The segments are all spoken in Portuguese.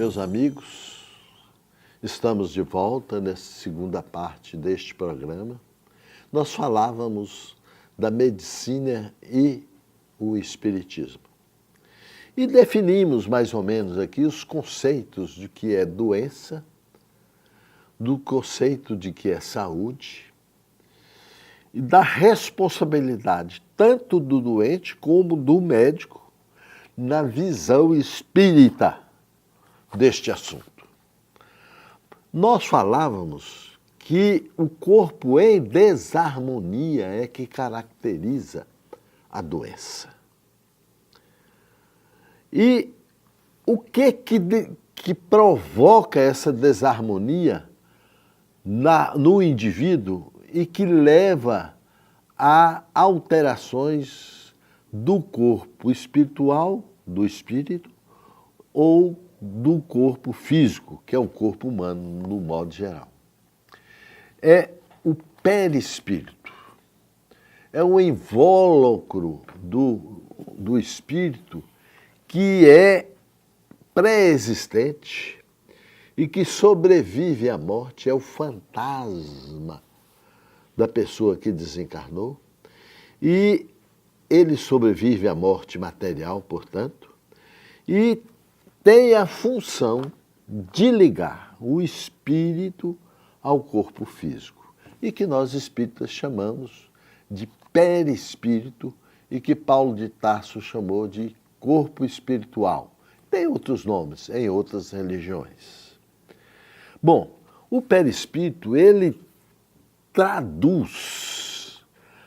Meus amigos, estamos de volta nessa segunda parte deste programa. Nós falávamos da medicina e o espiritismo. E definimos mais ou menos aqui os conceitos de que é doença, do conceito de que é saúde e da responsabilidade tanto do doente como do médico na visão espírita deste assunto. Nós falávamos que o corpo em desarmonia é que caracteriza a doença. E o que provoca essa desarmonia no indivíduo e que leva a alterações do corpo espiritual, do espírito, ou do corpo físico, que é o corpo humano, no modo geral. É o perispírito. É um invólucro do espírito que é pré-existente e que sobrevive à morte, é o fantasma da pessoa que desencarnou, e ele sobrevive à morte material, portanto, e tem a função de ligar o espírito ao corpo físico, e que nós espíritas chamamos de perispírito e que Paulo de Tarso chamou de corpo espiritual. Tem outros nomes em outras religiões. Bom, o perispírito, ele traduz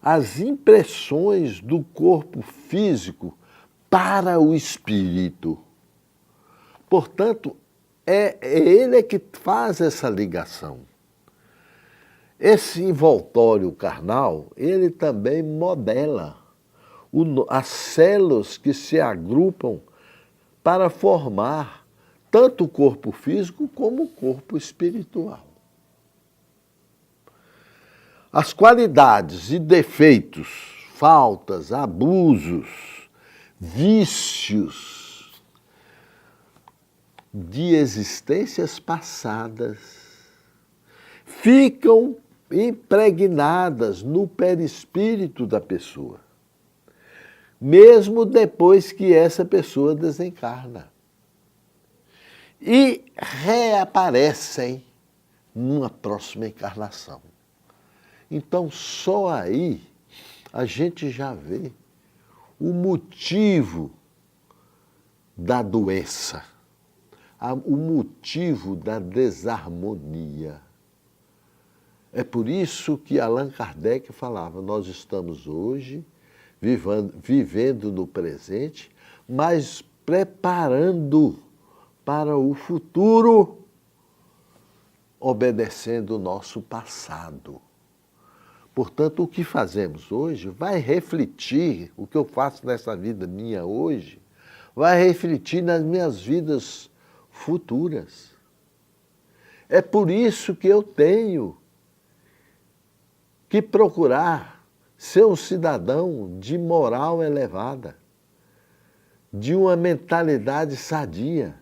as impressões do corpo físico para o espírito. Portanto, ele que faz essa ligação. Esse envoltório carnal, ele também modela as células que se agrupam para formar tanto o corpo físico como o corpo espiritual. As qualidades e defeitos, faltas, abusos, vícios de existências passadas ficam impregnadas no perispírito da pessoa, mesmo depois que essa pessoa desencarna. E reaparecem numa próxima encarnação. Então, só aí a gente já vê o motivo da doença, o motivo da desarmonia. É por isso que Allan Kardec falava, nós estamos hoje vivendo no presente, mas preparando para o futuro, obedecendo o nosso passado. Portanto, o que fazemos hoje vai refletir, o que eu faço nessa vida minha hoje, vai refletir nas minhas vidas futuras. É por isso que eu tenho que procurar ser um cidadão de moral elevada, de uma mentalidade sadia,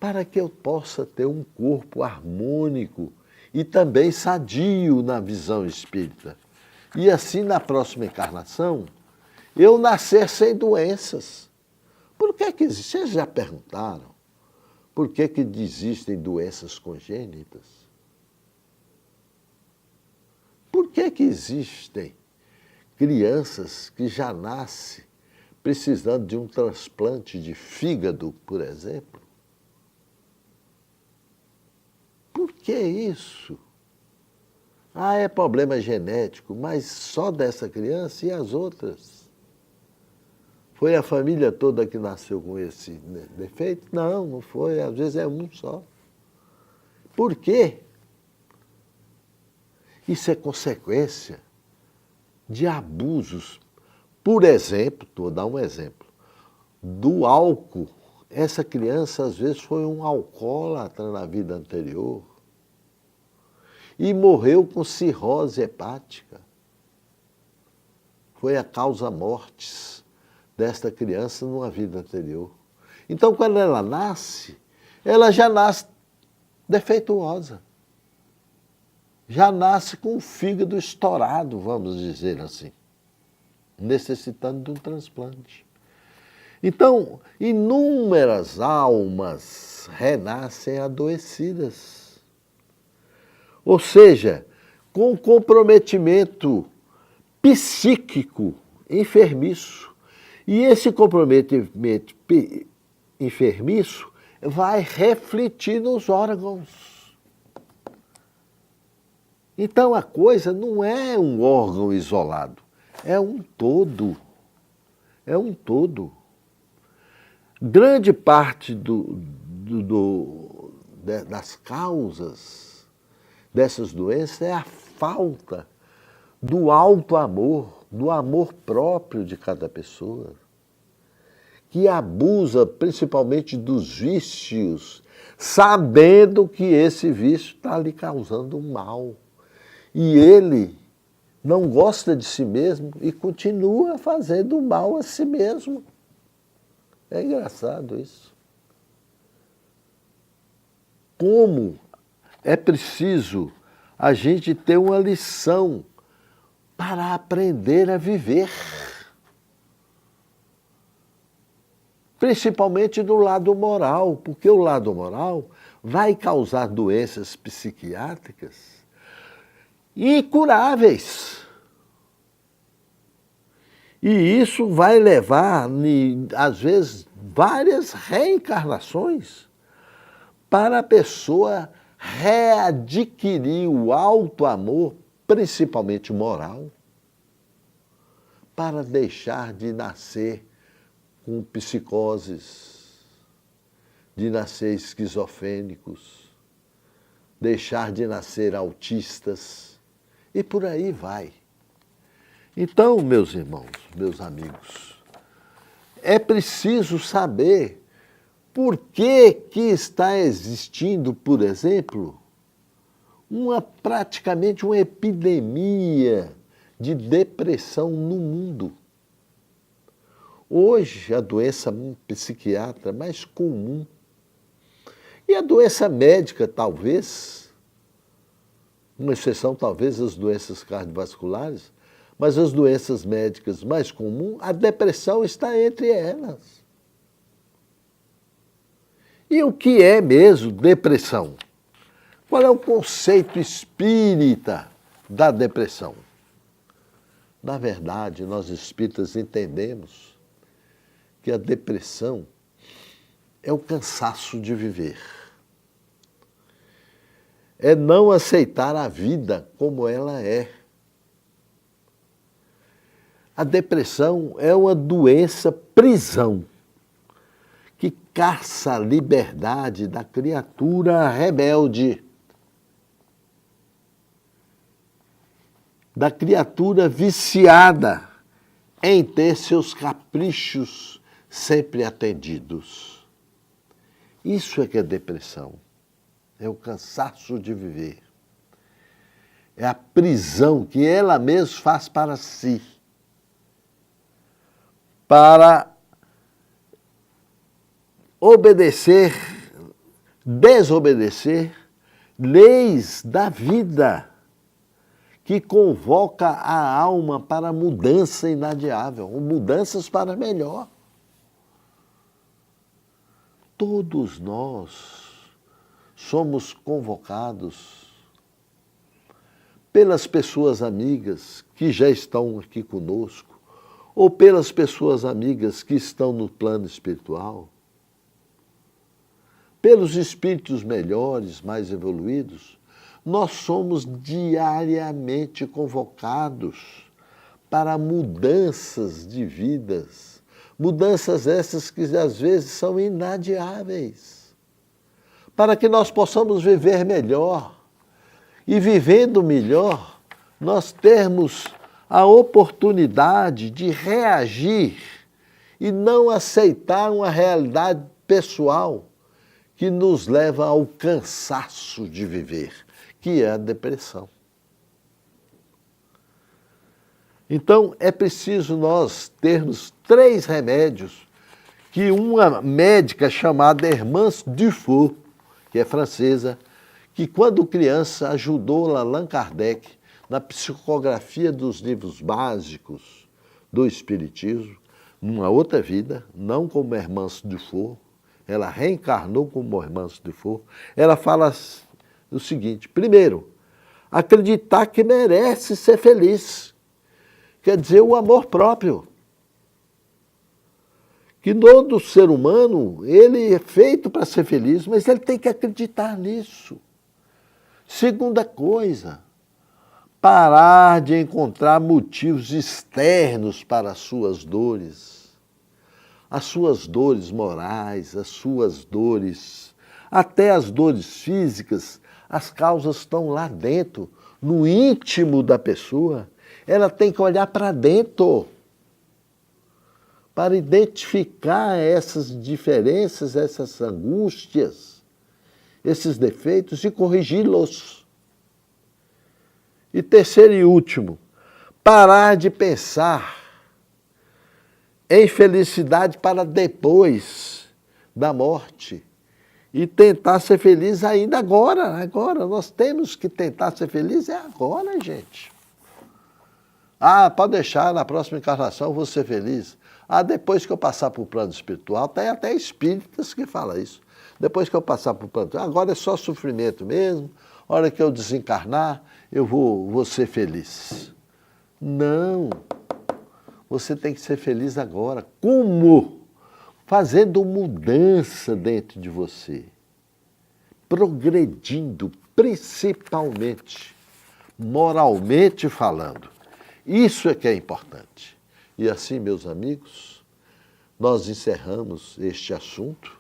para que eu possa ter um corpo harmônico e também sadio na visão espírita. E assim, na próxima encarnação, eu nascer sem doenças. Por que que existe? Vocês já perguntaram por que que existem doenças congênitas? Por que que existem crianças que já nascem precisando de um transplante de fígado, por exemplo? Por que isso? Ah, é problema genético, mas só dessa criança e as outras? Foi a família toda que nasceu com esse defeito? Não, não foi, às vezes é um só. Por quê? Isso é consequência de abusos. Por exemplo, vou dar um exemplo, do álcool. Essa criança, às vezes, foi um alcoólatra na vida anterior e morreu com cirrose hepática. Foi a causa mortis desta criança numa vida anterior. Então, quando ela nasce, ela já nasce defeituosa. Já nasce com o fígado estourado, vamos dizer assim, necessitando de um transplante. Então, inúmeras almas renascem adoecidas. Ou seja, com comprometimento psíquico enfermiço. E esse comprometimento enfermiço vai refletir nos órgãos. Então a coisa não é um órgão isolado, é um todo. É um todo. Grande parte das causas dessas doenças é a falta do alto amor, do amor próprio de cada pessoa, que abusa principalmente dos vícios, sabendo que esse vício está lhe causando mal. E ele não gosta de si mesmo e continua fazendo mal a si mesmo. É engraçado isso. Como é preciso a gente ter uma lição para aprender a viver. Principalmente do lado moral, porque o lado moral vai causar doenças psiquiátricas incuráveis. E isso vai levar, às vezes, várias reencarnações para a pessoa readquirir o alto amor, principalmente moral, para deixar de nascer com psicoses, de nascer esquizofrênicos, deixar de nascer autistas, e por aí vai. Então, meus irmãos, meus amigos, é preciso saber por que está existindo, por exemplo, praticamente uma epidemia de depressão no mundo. Hoje, a doença psiquiátrica mais comum, e a doença médica, talvez, uma exceção talvez as doenças cardiovasculares, mas as doenças médicas mais comuns, a depressão está entre elas. E o que é mesmo depressão? Qual é o conceito espírita da depressão? Na verdade, nós espíritas entendemos que a depressão é o cansaço de viver. É não aceitar a vida como ela é. A depressão é uma doença prisão que caça a liberdade da criatura rebelde, da criatura viciada em ter seus caprichos sempre atendidos. Isso é que é depressão. É o cansaço de viver. É a prisão que ela mesma faz para si, para desobedecer leis da vida que convoca a alma para mudança inadiável, ou mudanças para melhor. Todos nós somos convocados pelas pessoas amigas que já estão aqui conosco, ou pelas pessoas amigas que estão no plano espiritual, pelos espíritos melhores, mais evoluídos, nós somos diariamente convocados para mudanças de vidas, mudanças essas que às vezes são inadiáveis, para que nós possamos viver melhor. E vivendo melhor, nós termos a oportunidade de reagir e não aceitar uma realidade pessoal que nos leva ao cansaço de viver, que é a depressão. Então, é preciso nós termos 3 remédios que uma médica chamada Hermance Dufour, que é francesa, que quando criança ajudou Allan Kardec na psicografia dos livros básicos do Espiritismo, numa outra vida, não como Hermance Dufour, ela reencarnou como Hermance Dufour, ela fala o seguinte: primeiro, acreditar que merece ser feliz, quer dizer, o amor próprio. Que todo ser humano, ele é feito para ser feliz, mas ele tem que acreditar nisso. Segunda coisa, parar de encontrar motivos externos para as suas dores morais, as suas dores, até as dores físicas, as causas estão lá dentro, no íntimo da pessoa. Ela tem que olhar para dentro, para identificar essas diferenças, essas angústias, esses defeitos e corrigi-los. E terceiro e último, parar de pensar em felicidade para depois da morte e tentar ser feliz ainda agora. Agora, nós temos que tentar ser feliz agora, gente. Ah, pode deixar, na próxima encarnação eu vou ser feliz. Ah, depois que eu passar para o plano espiritual, tem até espíritas que falam isso. Depois que eu passar para o plano espiritual, agora é só sofrimento mesmo. A hora que eu desencarnar, eu vou ser feliz. Não. Você tem que ser feliz agora. Como? Fazendo mudança dentro de você. Progredindo, principalmente, moralmente falando. Isso é que é importante. E assim, meus amigos, nós encerramos este assunto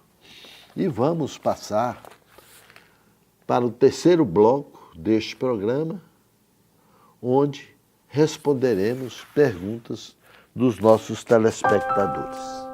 e vamos passar para o terceiro bloco deste programa, onde responderemos perguntas dos nossos telespectadores.